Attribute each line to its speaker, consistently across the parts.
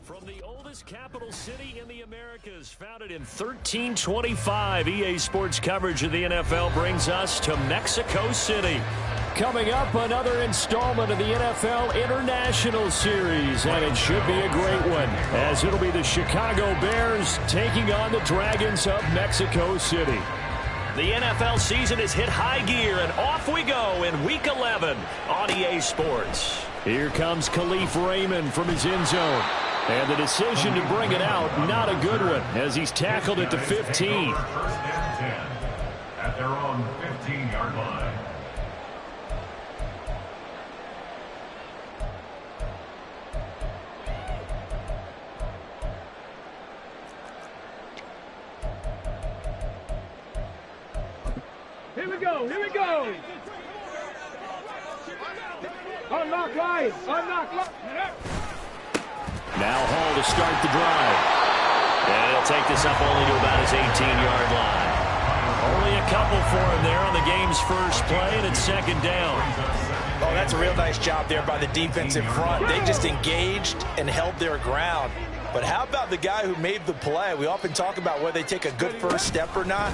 Speaker 1: From the oldest capital city in the Americas, founded in 1325, EA Sports coverage of the NFL brings us to Mexico City. Coming up, another installment of the NFL International Series, and it should be a great one, as it'll be the Chicago Bears taking on the Dragons of Mexico City. The NFL season has hit high gear, and off we go in Week 11 on EA Sports. Here comes Khalif Raymond from his end zone. And the decision to bring it out, not a good one, as he's tackled at the 15.
Speaker 2: First and 10 at their own 15-yard line.
Speaker 3: Here we go, here we go. Unlock line, unlock line.
Speaker 1: Now Hall to start the drive. And he'll take this up only to about his 18-yard line. Only a couple for him there on the game's first play, and it's second down.
Speaker 4: Oh, that's a real nice job there by the defensive front. They just engaged and held their ground. But how about the guy who made the play? We often talk about whether they take a good first step or not.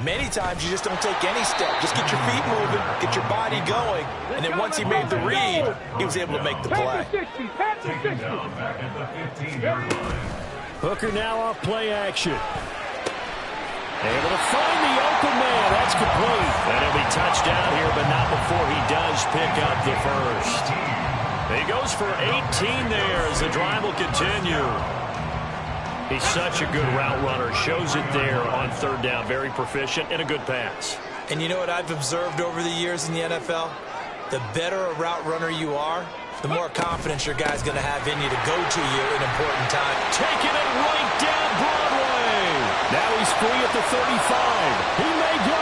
Speaker 4: Many times you just don't take any step. Just get your feet moving, get your body going, and then once he made the read, he was able to make the play.
Speaker 2: Taken down back at the 15-yard line.
Speaker 1: Hooker now off play action. Able to find the open man. That's complete. And he'll be touchdown here, but not before he does pick up the first. He goes for 18 there as the drive will continue. He's such a good route runner. Shows it there on third down. Very proficient and a good pass.
Speaker 4: And you know what I've observed over the years in the NFL? The better a route runner you are, the more confidence your guy's going to have in you to go to you in important time.
Speaker 1: Taking it right down Broadway. Now he's free at the 35. He may go.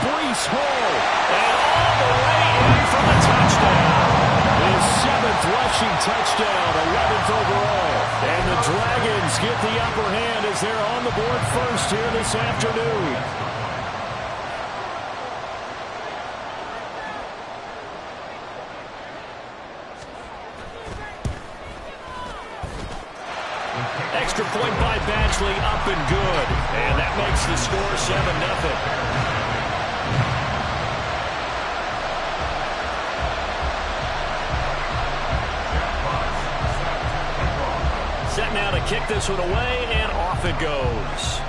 Speaker 1: Breece Hall. And all the way in for the touchdown. His 7th rushing touchdown, 11th overall. And the Dragons get the upper hand as they're on the board first here this afternoon. Extra point by Badgley, up and good. And that makes the score 7-0. Set now to kick this one away, and off it goes.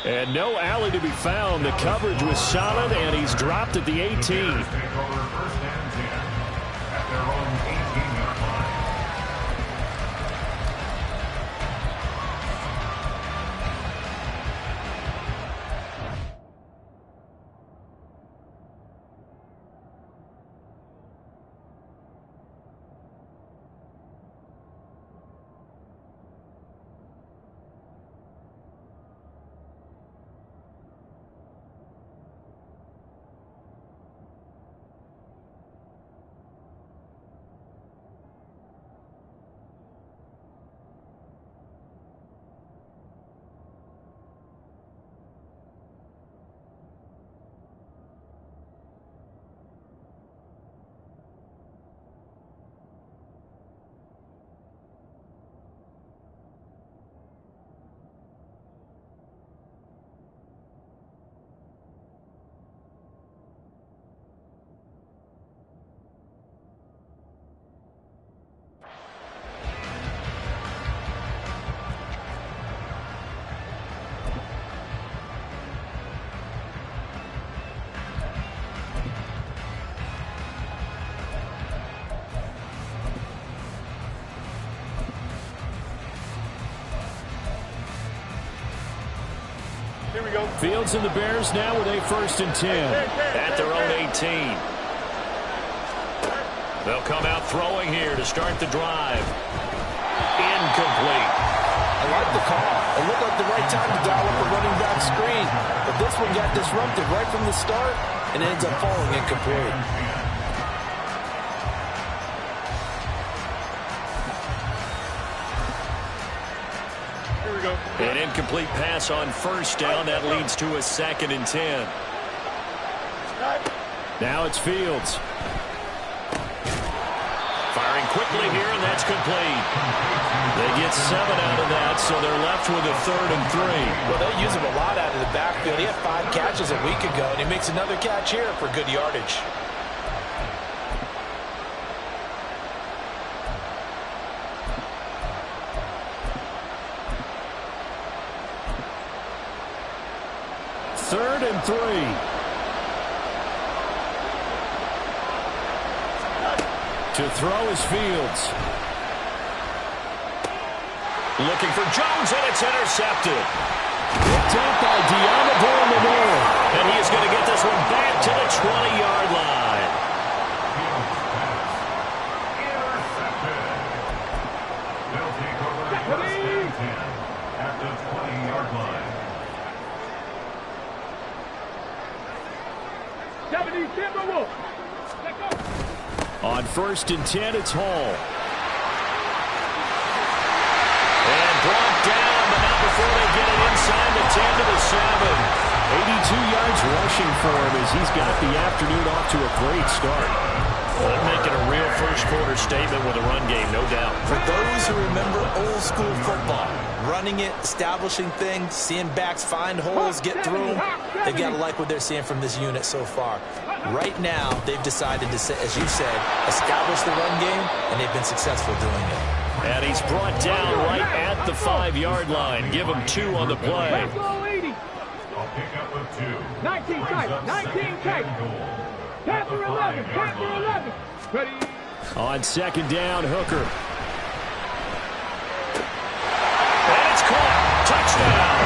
Speaker 1: And no alley to be found. The coverage was solid, and he's dropped at the 18.
Speaker 3: Here we go.
Speaker 1: Fields and the Bears now with a 1st and 10 at their own 18. They'll come out throwing here to start the drive. Incomplete.
Speaker 4: I like the call. It looked like the right time to dial up a running back screen. But this one got disrupted right from the start and ends up falling incomplete.
Speaker 1: An incomplete pass on 1st down. That leads to a 2nd and 10. Now it's Fields. Firing quickly here, and that's complete. They get 7 out of that, so they're left with a 3rd and 3.
Speaker 4: Well, they use him a lot out of the backfield. He had 5 catches a week ago, and he makes another catch here for good yardage.
Speaker 1: Third and 3. To throw is Fields. Looking for Jones, and it's intercepted. Picked up by Deommodore Lenoir. And he is going to get this one back to the 20-yard line.
Speaker 2: Intercepted. They'll take over the first and 10 at the 20-yard line.
Speaker 3: 70 Timberwolves. Let go.
Speaker 1: On 1st and 10, it's Hall. And brought down, but not before they get it inside the 10 to the 7. 82 yards rushing for him as he's got the afternoon off to a great start. Well, they're making a real first-quarter statement with a run game, no doubt.
Speaker 4: For those who remember old-school football, running it, establishing things, seeing backs find holes, get through them, they've got to like what they're seeing from this unit so far. Right now, they've decided to, as you said, establish the run game, and they've been successful doing it.
Speaker 1: And he's brought down right at the 5-yard line. Give him 2 on the play.
Speaker 3: Let's go, 80.
Speaker 2: I'll pick up with 2.
Speaker 3: 19 tight. 19 tight. Panther 11. Panther 11. Ready.
Speaker 1: On 2nd down, Hooker. And it's caught. Touchdown.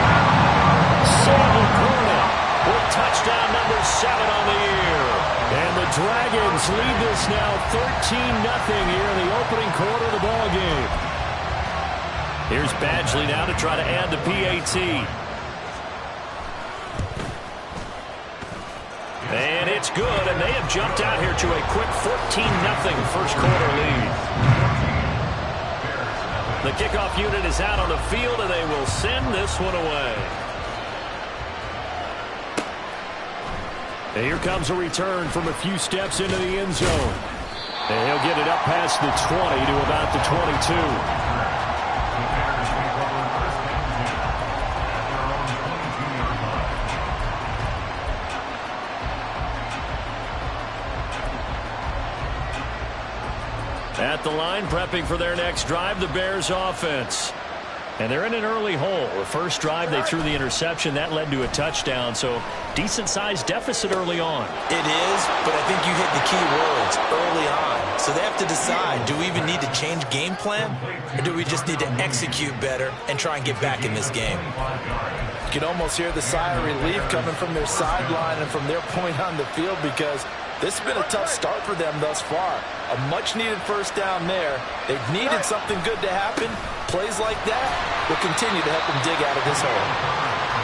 Speaker 1: Sam LaCorna with touchdown number 7 on the year. And the Dragons lead this now 13-0 here in the opening quarter of the ball game. Here's Badgley now to try to add the PAT. And it's good, and they have jumped out here to a quick 14-0 first quarter lead. The kickoff unit is out on the field, and they will send this one away. And here comes a return from a few steps into the end zone. And he'll get it up past the 20 to about the 22. At the line, prepping for their next drive, the Bears offense. And they're in an early hole. The first drive, they threw the interception. That led to a touchdown, so decent-sized deficit early on.
Speaker 4: It is, but I think you hit the key words, early on. So they have to decide, do we even need to change game plan, or do we just need to execute better and try and get back in this game? You can almost hear the sigh of relief coming from their sideline and from their point on the field because this has been a tough start for them thus far. A much-needed first down there. They've needed something good to happen. Plays like that will continue to help them dig out of this hole.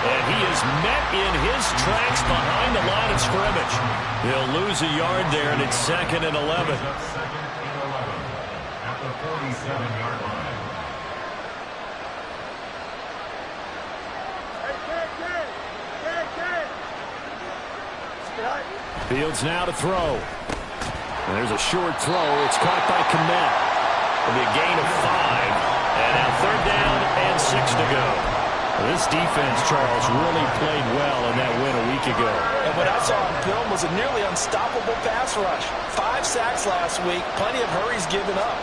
Speaker 1: And he is met in his tracks behind the line of scrimmage. He'll lose a yard there, and it's 2nd and 11.
Speaker 2: Second and 11 at the 47-yard line.
Speaker 1: Fields now to throw. And there's a short throw. It's caught by Kmet. It'll be a gain of 5. And now 3rd down and 6 to go. This defense, Charles, really played well in that win a week ago.
Speaker 4: And what I saw on film was a nearly unstoppable pass rush. 5 sacks last week, plenty of hurries given up.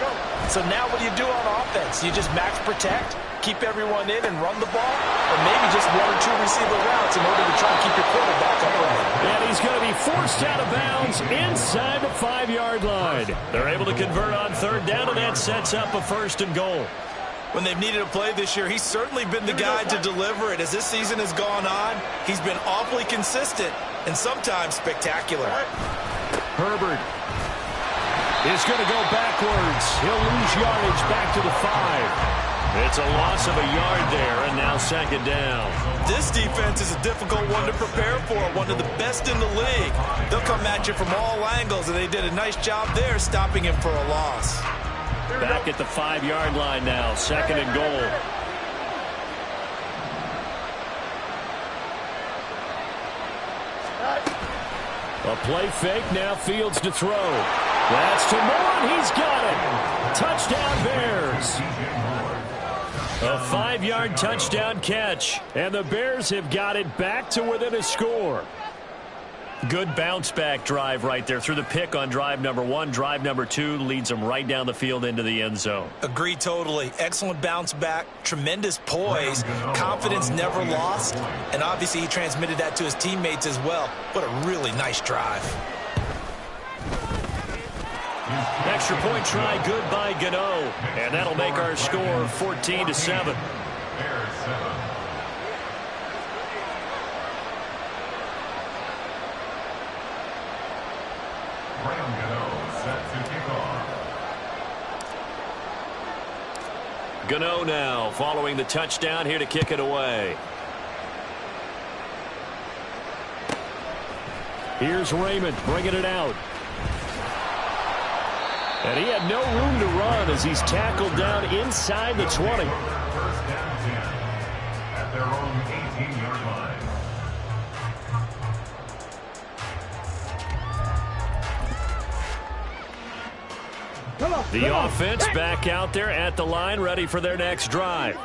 Speaker 4: So now what do you do on offense? You just max protect, keep everyone in and run the ball, or maybe just 1 or 2 receiver routes in order to try and keep your quarterback upright.
Speaker 1: And he's going to be forced out of bounds inside the 5-yard line. They're able to convert on 3rd down, and that sets up a 1st and goal.
Speaker 4: When they've needed a play this year, he's certainly been the guy to deliver it. As this season has gone on, he's been awfully consistent and sometimes spectacular.
Speaker 1: Herbert is going to go backwards. He'll lose yardage back to the 5. It's a loss of a yard there, and now 2nd down.
Speaker 4: This defense is a difficult one to prepare for, one of the best in the league. They'll come at you from all angles, and they did a nice job there stopping him for a loss.
Speaker 1: Back at the 5-yard line now, 2nd and goal. A play fake, now Fields to throw. That's to Moore, and he's got it. Touchdown Bears. A 5-yard touchdown catch, and the Bears have got it back to within a score. Good bounce-back drive right there through the pick on drive number 1. Drive number 2 leads them right down the field into the end zone.
Speaker 4: Agree totally. Excellent bounce back, tremendous poise, confidence never lost, and obviously he transmitted that to his teammates as well. What a really nice drive.
Speaker 1: Extra point try good by Gano, and that'll make our score 14-7.
Speaker 2: Bears 7. Graham Gano set to kick off.
Speaker 1: Gano now following the touchdown here to kick it away. Here's Raymond bringing it out. And he had no room to run as he's tackled down inside the 20.
Speaker 2: First down 10 at their own 18-yard line.
Speaker 1: The offense back out there at the line, ready for their next drive.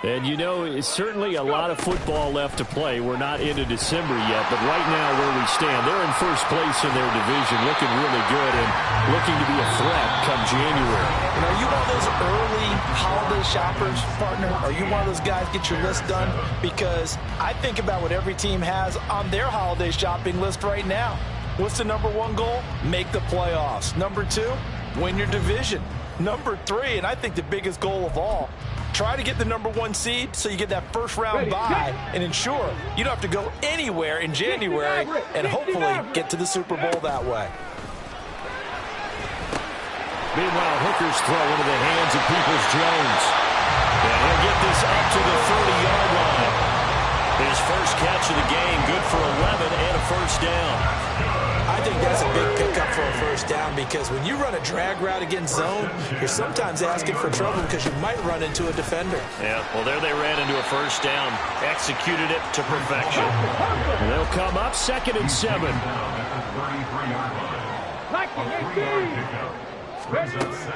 Speaker 1: And you know, it's certainly a lot of football left to play. We're not into December yet, but right now where we stand, they're in first place in their division, looking really good and looking to be a threat come January.
Speaker 4: And are you one of those early holiday shoppers, partner? Are you one of those guys get your list done? Because I think about what every team has on their holiday shopping list right now. What's the number 1 goal? Make the playoffs. Number 2, win your division. Number 3, and I think the biggest goal of all, try to get the number 1 seed so you get that first round bye and ensure you don't have to go anywhere in January and hopefully get to the Super Bowl that way.
Speaker 1: Meanwhile, Hooker's throw into the hands of Peoples-Jones. And he'll get this up to the 30-yard line. His first catch of the game, good for 11 and a first down.
Speaker 4: I think that's a big pickup for a first down because when you run a drag route against zone, you're sometimes asking for trouble because you might run into a defender.
Speaker 1: Yeah, well, there they ran into a first down, executed it to perfection. And they'll come up 2nd and 7.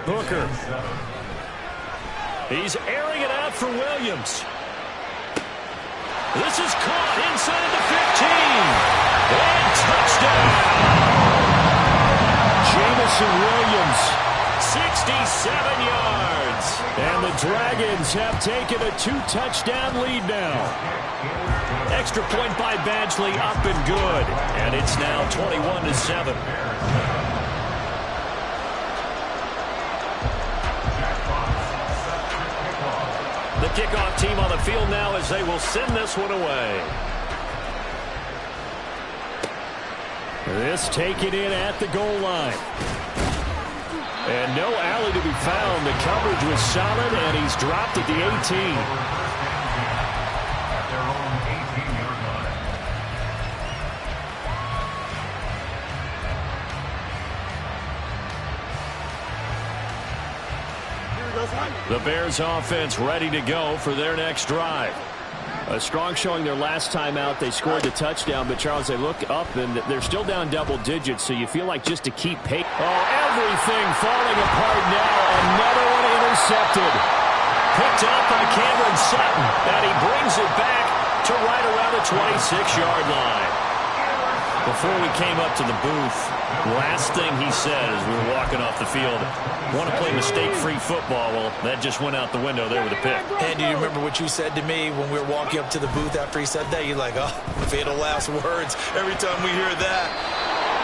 Speaker 1: Hooker. He's airing it out for Williams. This is caught inside the 15. And touchdown! Jamison Williams, 67 yards. And the Dragons have taken a 2-touchdown lead now. Extra point by Badgley up and good. And it's now 21-7. The kickoff team on the field now as they will send this one away. This taken in at the goal line. And no alley to be found. The coverage was solid, and he's dropped at the 18.
Speaker 2: At their own 18-yard line.
Speaker 1: The Bears offense ready to go for their next drive. A strong showing their last time out. They scored the touchdown, but Charles, they look up and they're still down double digits, so you feel like just to keep pace. Oh, everything falling apart now. Another one intercepted. Picked up by Cameron Sutton, and he brings it back to right around the 26-yard line. Before we came up to the booth, last thing he said as we were walking off the field, want to play mistake-free football. Well, that just went out the window there with a pick.
Speaker 4: And do you remember what you said to me when we were walking up to the booth after he said that? You're like, oh, fatal last words. Every time we hear that,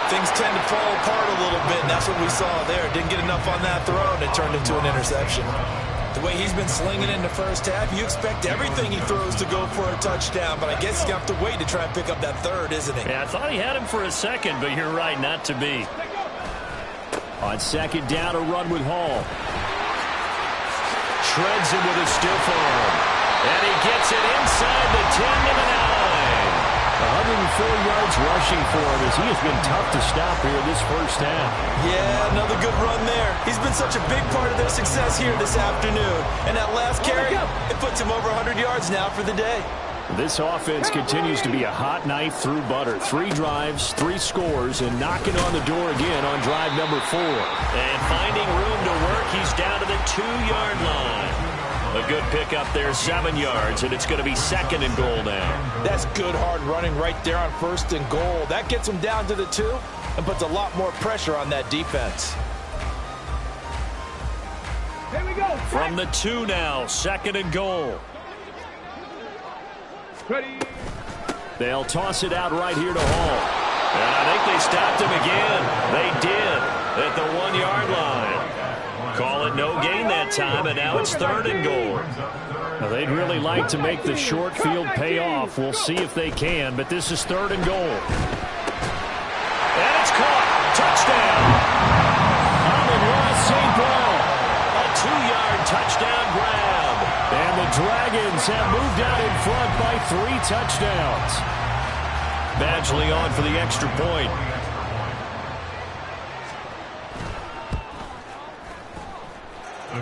Speaker 4: things tend to fall apart a little bit, and that's what we saw there. Didn't get enough on that throw, and it turned into an interception. The way he's been slinging in the first half, you expect everything he throws to go for a touchdown, but I guess he's going to have to wait to try and pick up that third, isn't he?
Speaker 1: Yeah, I thought he had him for a second, but you're right, not to be. On 2nd down, a run with Hall. Shreds him with a stiff arm. And he gets it inside the 10 to the 9. 104 yards rushing for him as he has been tough to stop here this first half.
Speaker 4: Yeah, another good run there. He's been such a big part of their success here this afternoon. And that last carry, it puts him over 100 yards now for the day.
Speaker 1: This offense continues to be a hot knife through butter. 3 drives, 3 scores, and knocking on the door again on drive number 4. And finding room to work, he's down to the 2-yard line. A good pickup there, 7 yards, and it's going to be 2nd and goal now.
Speaker 4: That's good hard running right there on 1st and goal. That gets him down to the 2 and puts a lot more pressure on that defense.
Speaker 3: Here we go.
Speaker 1: From the 2 now, 2nd and goal.
Speaker 3: Ready.
Speaker 1: They'll toss it out right here to Hall. And I think they stopped him again. They did at the 1-yard line. Call it no gain that time, and now it's 3rd and goal. Now they'd really like to make the short field pay off. We'll see if they can, but this is 3rd and goal. And it's caught. Touchdown. Amon-Ra St. Brown. A 2-yard touchdown grab. And the Dragons have moved out in front by 3 touchdowns. Badgley on for the extra point.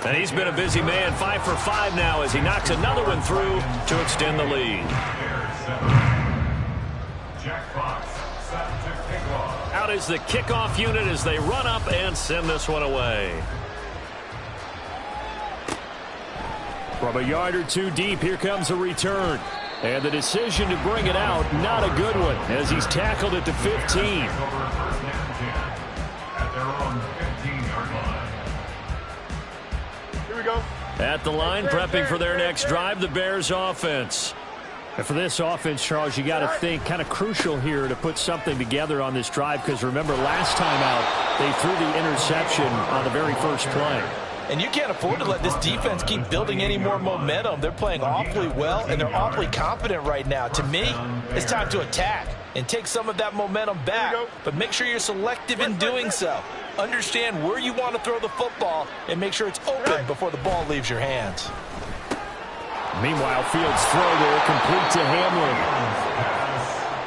Speaker 1: And he's been a busy man, 5 for 5 now as he knocks another one through to extend the lead.
Speaker 2: Jack Fox set to kick off.
Speaker 1: Out is the kickoff unit as they run up and send this one away. From a yard or 2 deep, here comes a return. And the decision to bring it out, not a good one, as he's tackled at the 15.
Speaker 2: Over 1st and 10 at their own 15-yard line.
Speaker 3: Here we go.
Speaker 1: At the line, prepping for their next drive, the Bears offense. And for this offense, Charles, you got to think kind of crucial here to put something together on this drive, because remember, last time out, they threw the interception on the very first play.
Speaker 4: And you can't afford to let this defense keep building any more momentum. They're playing awfully well, and they're awfully confident right now. To me, it's time to attack and take some of that momentum back, but make sure you're selective in doing so. Understand where you want to throw the football and make sure it's open before the ball leaves your hands.
Speaker 1: Meanwhile, Fields' throw there complete to Hamlin.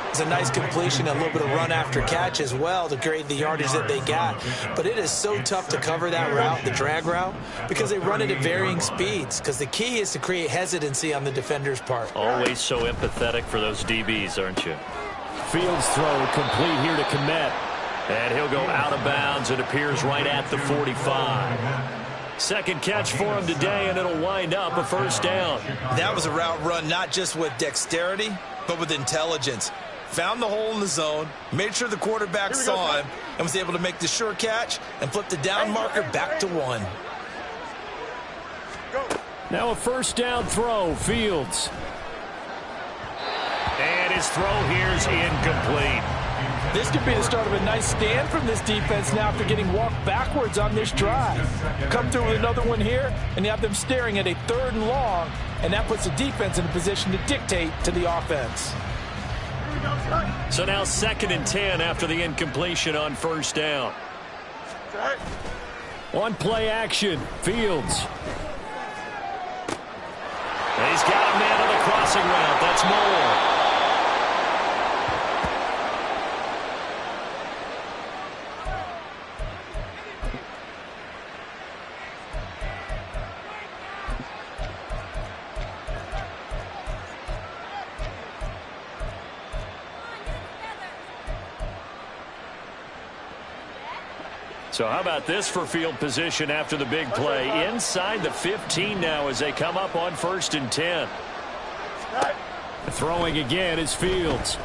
Speaker 4: It's a nice completion, a little bit of run after catch as well to create the yardage that they got. But it is so tough to cover that route, the drag route, because they run it at varying speeds. Because the key is to create hesitancy on the defender's part.
Speaker 1: Always so empathetic for those DBs, aren't you? Fields' throw complete here to Kmet. And he'll go out of bounds. It appears right at the 45. 2nd catch for him today, and it'll wind up a 1st down.
Speaker 4: That was a route run not just with dexterity, but with intelligence. Found the hole in the zone, made sure the quarterback saw him, and was able to make the sure catch and flip the down marker back to 1.
Speaker 1: Now a 1st down throw, Fields. And his throw here is incomplete.
Speaker 4: This could be the start of a nice stand from this defense now after getting walked backwards on this drive. Come through with another one here, and you have them staring at a 3rd and long, and that puts the defense in a position to dictate to the offense.
Speaker 1: So now 2nd and 10 after the incompletion on 1st down. On play action, Fields. And he's got a man on the crossing route. That's Moore. So how about this for field position after the big play? Inside the 15 now as they come up on 1st and 10. Throwing again is Fields.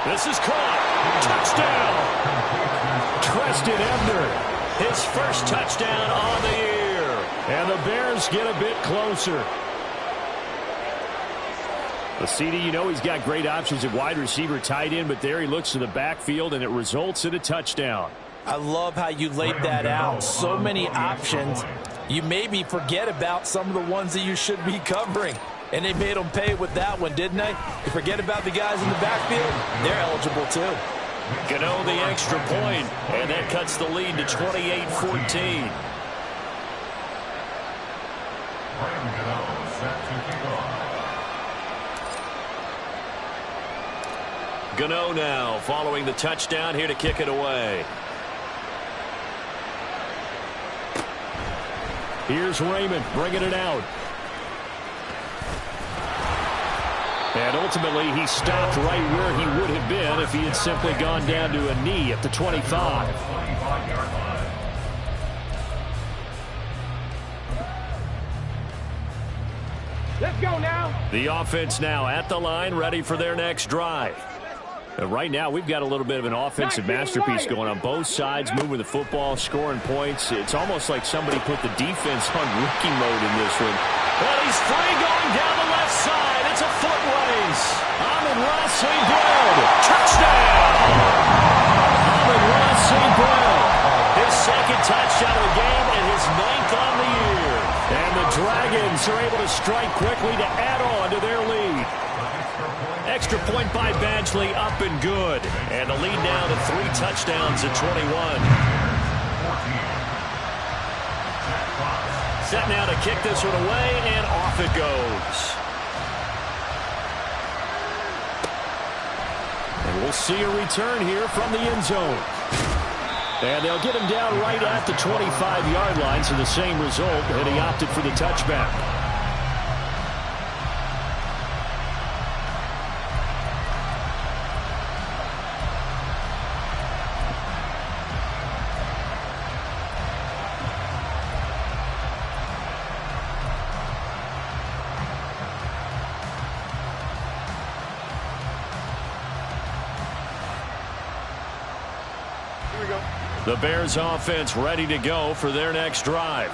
Speaker 1: This is caught. Touchdown. Treston Ebner. His first touchdown on the year. And the Bears get a bit closer. The CD, you know he's got great options at wide receiver, tight end, but there he looks to the backfield, and it results in a touchdown.
Speaker 4: I love how you laid that out. So many options. You maybe forget about some of the ones that you should be covering. And they made them pay with that one, didn't they? You forget about the guys in the backfield, they're eligible too.
Speaker 1: Gano the extra point, and that cuts the lead to 28-14.
Speaker 2: Ryan Gano set to kick off.
Speaker 1: Gano now following the touchdown here to kick it away. Here's Raymond bringing it out. And ultimately, he stopped right where he would have been if he had simply gone down to a knee at the 25.
Speaker 3: Let's go now.
Speaker 1: The offense now at the line, ready for their next drive. Right now, we've got a little bit of an offensive masterpiece going on both sides, moving the football, scoring points. It's almost like somebody put the defense on rookie mode in this one. Well, he's free going down the left side. It's a foot race. Amon-Ra St. Brown. Touchdown! Amon-Ra St. Brown. His second touchdown of the game and his 9th on the year. And the Dragons are able to strike quickly to add on to their lead. Extra point by Badgley, up and good. And the lead now to 3 touchdowns at 21. Set now to kick this one away, and off it goes. And we'll see a return here from the end zone. And they'll get him down right at the 25-yard line, so the same result, and he opted for the touchback. The Bears offense ready to go for their next drive.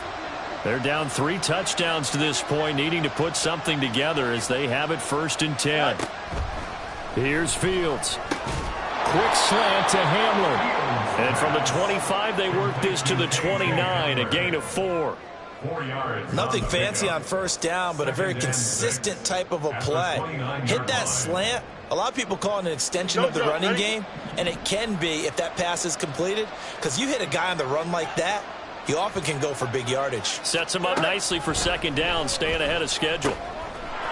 Speaker 1: They're down 3 touchdowns to this point, needing to put something together as they have it 1st and 10. Here's Fields. Quick slant to Hamlin. And from the 25, they work this to the 29, a gain of 4.
Speaker 4: Nothing fancy on 1st down, but a very consistent type of a play. Hit that slant. A lot of people call it an extension of the running game, and it can be if that pass is completed, because you hit a guy on the run like that, you often can go for big yardage. Sets him up nicely for 2nd down, staying ahead of schedule.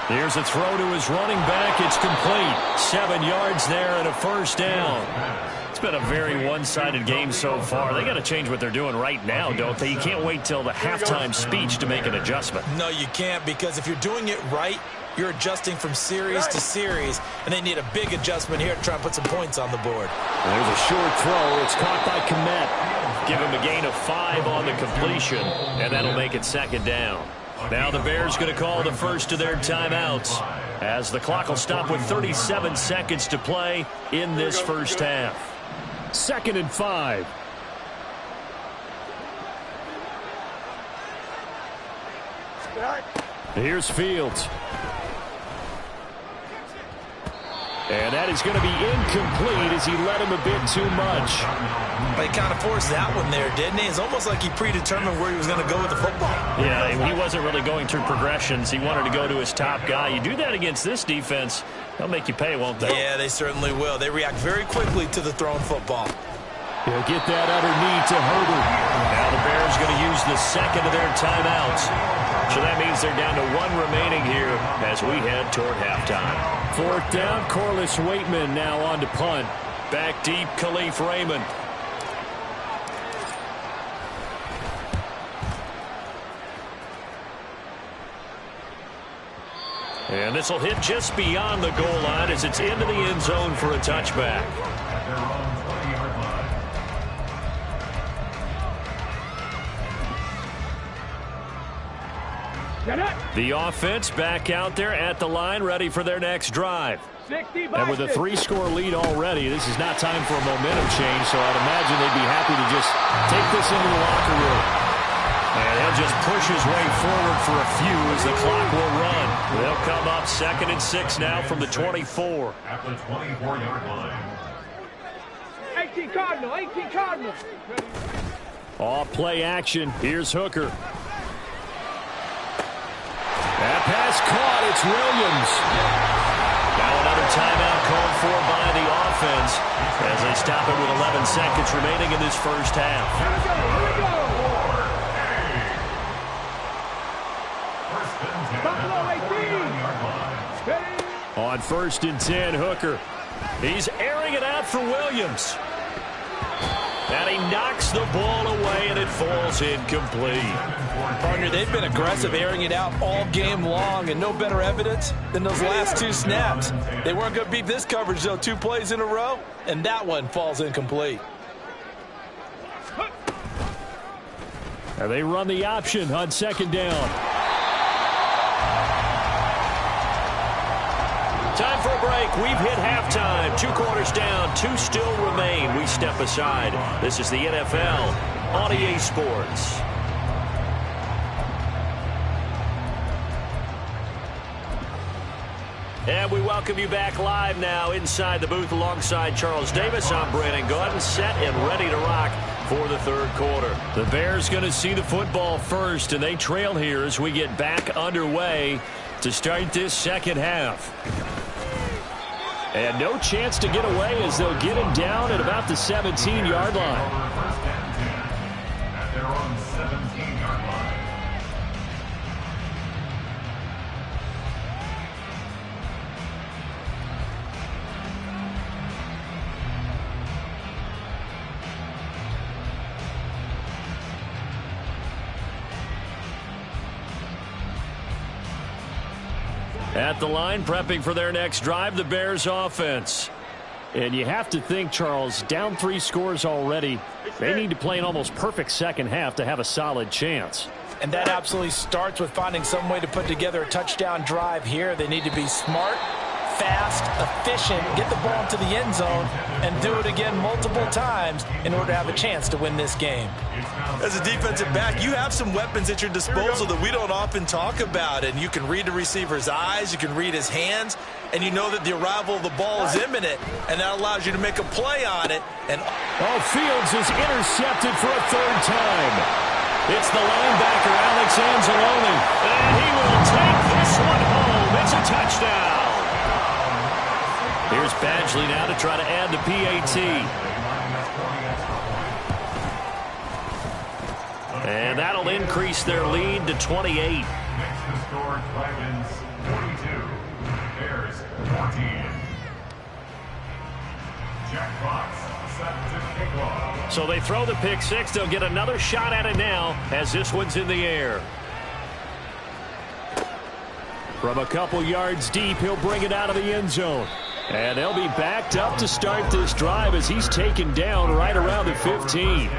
Speaker 1: Here's a throw to his running back. It's complete. 7 yards there and a 1st down. It's been a very one-sided game so far. They got to change what they're doing right now, don't they? You can't wait till the halftime speech to make an adjustment.
Speaker 4: No, you can't, because if you're doing it right, you're adjusting from series to series, and they need a big adjustment here to try and put some points on the board.
Speaker 1: There's a short throw. It's caught by Kmet. Give him a gain of 5 on the completion, and that'll make it 2nd down. Now the Bears going to call the first of their timeouts as the clock will stop with 37 seconds to play in this first half. 2nd and 5. Here's Fields. And that is going to be incomplete as he led him a bit too much.
Speaker 4: But he kind of forced that one there, didn't he? It's almost like he predetermined where he was going to go with the football.
Speaker 1: Yeah, he wasn't really going through progressions. He wanted to go to his top guy. You do that against this defense, they'll make you pay, won't they?
Speaker 4: Yeah, they certainly will. They react very quickly to the thrown football.
Speaker 1: He'll get that underneath to Herbert. Now the Bears going to use the 2nd of their timeouts. So that means they're down to 1 remaining here as we head toward halftime. 4th down, Corliss Waitman now on to punt. Back deep, Khalif Raymond. And this will hit just beyond the goal line as it's into the end zone for a touchback. The offense back out there at the line, ready for their next drive. And with a 3-score lead already, this is not time for a momentum change, so I'd imagine they'd be happy to just take this into the locker room. And he'll just push his way forward for a few as the clock will run. They'll come up 2nd and 6 now from the 24.
Speaker 2: At the 24-yard line.
Speaker 3: 18 Cardinal, 18 Cardinal.
Speaker 1: Off play action. Here's Hooker. That pass caught. It's Williams. Now another timeout called for by the offense as they stop it with 11 seconds remaining in this first half.
Speaker 3: Here we go.
Speaker 1: On 1st and 10, Hooker. He's airing it out for Williams. And he knocks the ball away, and it falls incomplete.
Speaker 4: Partner, they've been aggressive, airing it out all game long, and no better evidence than those last 2 snaps. They weren't going to beat this coverage, though, 2 plays in a row, and that one falls incomplete.
Speaker 1: And they run the option on second down. Time for a break. We've hit halftime. 2 quarters down. 2 still remain. We step aside. This is the NFL on EA Sports. And we welcome you back live now inside the booth alongside Charles Davis. I'm Brandon Gaudin, set and ready to rock for the third quarter. The Bears going to see the football first, and they trail here as we get back underway to start this second half. And no chance to get away as they'll get him down at about the 17-yard line.
Speaker 2: First and 10 at their own 17-yard line.
Speaker 1: At the line, prepping for their next drive, the Bears offense. And you have to think, Charles, down 3 scores already. They need to play an almost perfect second half to have a solid chance.
Speaker 4: And that absolutely starts with finding some way to put together a touchdown drive here. They need to be smart, fast, efficient, get the ball into the end zone, and do it again multiple times in order to have a chance to win this game.
Speaker 5: As a defensive back, you have some weapons at your disposal that we don't often talk about, and you can read the receiver's eyes, you can read his hands, and you know that the arrival of the ball is imminent, and that allows you to make a play on it. And
Speaker 1: Fields is intercepted for a 3rd time. It's the linebacker, Alex Anzalone, and he will take this one home. It's a touchdown. Here's Badgley now to try to add the PAT. And that'll increase their lead to 28.
Speaker 2: Next to score, Dragons 42, Bears 14. Jack Fox set to kick off.
Speaker 1: So they throw the pick 6. They'll get another shot at it now as this one's in the air. From a couple yards deep, he'll bring it out of the end zone. And they'll be backed up to start this drive as he's taken down right around the 15.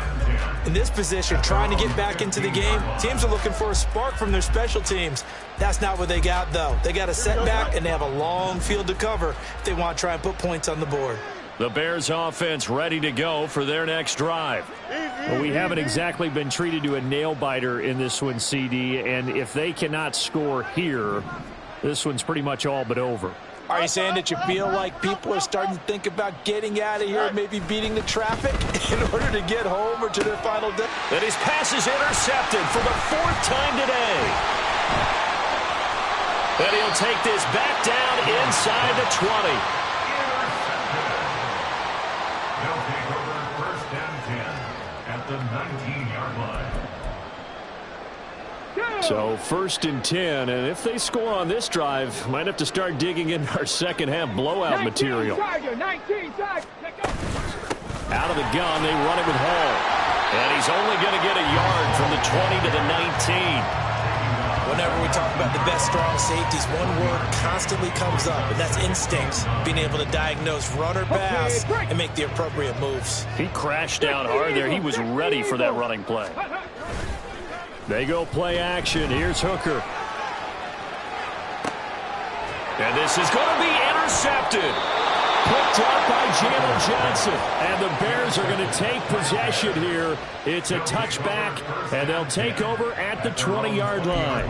Speaker 4: In this position, trying to get back into the game, teams are looking for a spark from their special teams. That's not what they got, though. They got a setback, and they have a long field to cover if they want to try and put points on the board.
Speaker 1: The Bears offense ready to go for their next drive. Well, we haven't exactly been treated to a nail-biter in this one, CD, and if they cannot score here, this one's pretty much all but over.
Speaker 4: Are you saying that you feel like people are starting to think about getting out of here, maybe beating the traffic in order to get home or to their final day?
Speaker 1: And his pass is intercepted for the 4th time today. And he'll take this back down inside the 20.
Speaker 2: They'll take over first and 10 at the 19-yard line.
Speaker 1: So 1st and 10, and if they score on this drive, might have to start digging in our second half blowout material.
Speaker 3: 19 Tiger.
Speaker 1: Out of the gun, they run it with Hall. And he's only going to get a yard from the 20 to the 19.
Speaker 4: Whenever we talk about the best strong safeties, one word constantly comes up, and that's instinct. Being able to diagnose run or pass and make the appropriate moves.
Speaker 1: He crashed down hard there. He was ready for that running play. They go play action. Here's Hooker. And this is going to be intercepted. Picked up by Jalen Johnson. And the Bears are going to take possession here. It's a touchback, and they'll take over at the 20-yard line.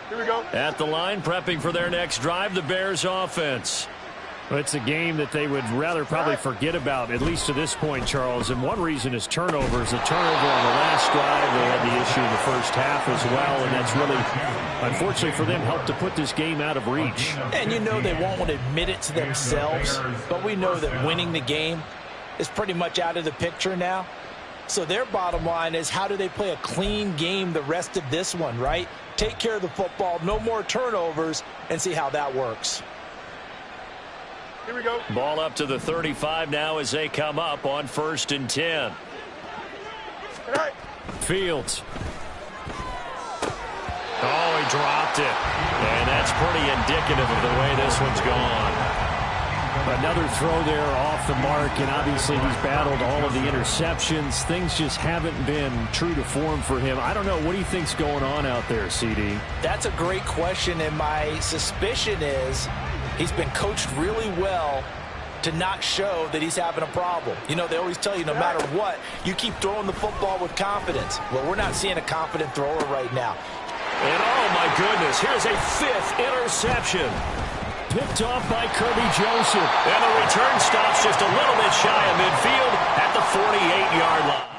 Speaker 3: Here we go.
Speaker 1: At the line, prepping for their next drive, the Bears offense. Well, it's a game that they would rather probably forget about, at least to this point, Charles. And one reason is turnovers. A turnover on the last drive. They had the issue in the first half as well, and that's really, unfortunately for them, helped to put this game out of reach.
Speaker 4: And you know they won't want to admit it to themselves, but we know that winning the game is pretty much out of the picture now. So their bottom line is, how do they play a clean game the rest of this one, right? Take care of the football, no more turnovers, and see how that works.
Speaker 3: Here we go.
Speaker 1: Ball up to the 35 now as they come up on 1st and 10.
Speaker 3: All right.
Speaker 1: Fields. Oh, he dropped it. And that's pretty indicative of the way this one's gone. Another throw there off the mark, and obviously he's battled all of the interceptions. Things just haven't been true to form for him. I don't know. What do you think's going on out there, CD?
Speaker 4: That's a great question, and my suspicion is he's been coached really well to not show that he's having a problem. You know, they always tell you no matter what, you keep throwing the football with confidence. Well, we're not seeing a confident thrower right now.
Speaker 1: And oh my goodness, here's a 5th interception. Picked off by Kirby Joseph. And the return stops just a little bit shy of midfield at the 48-yard line.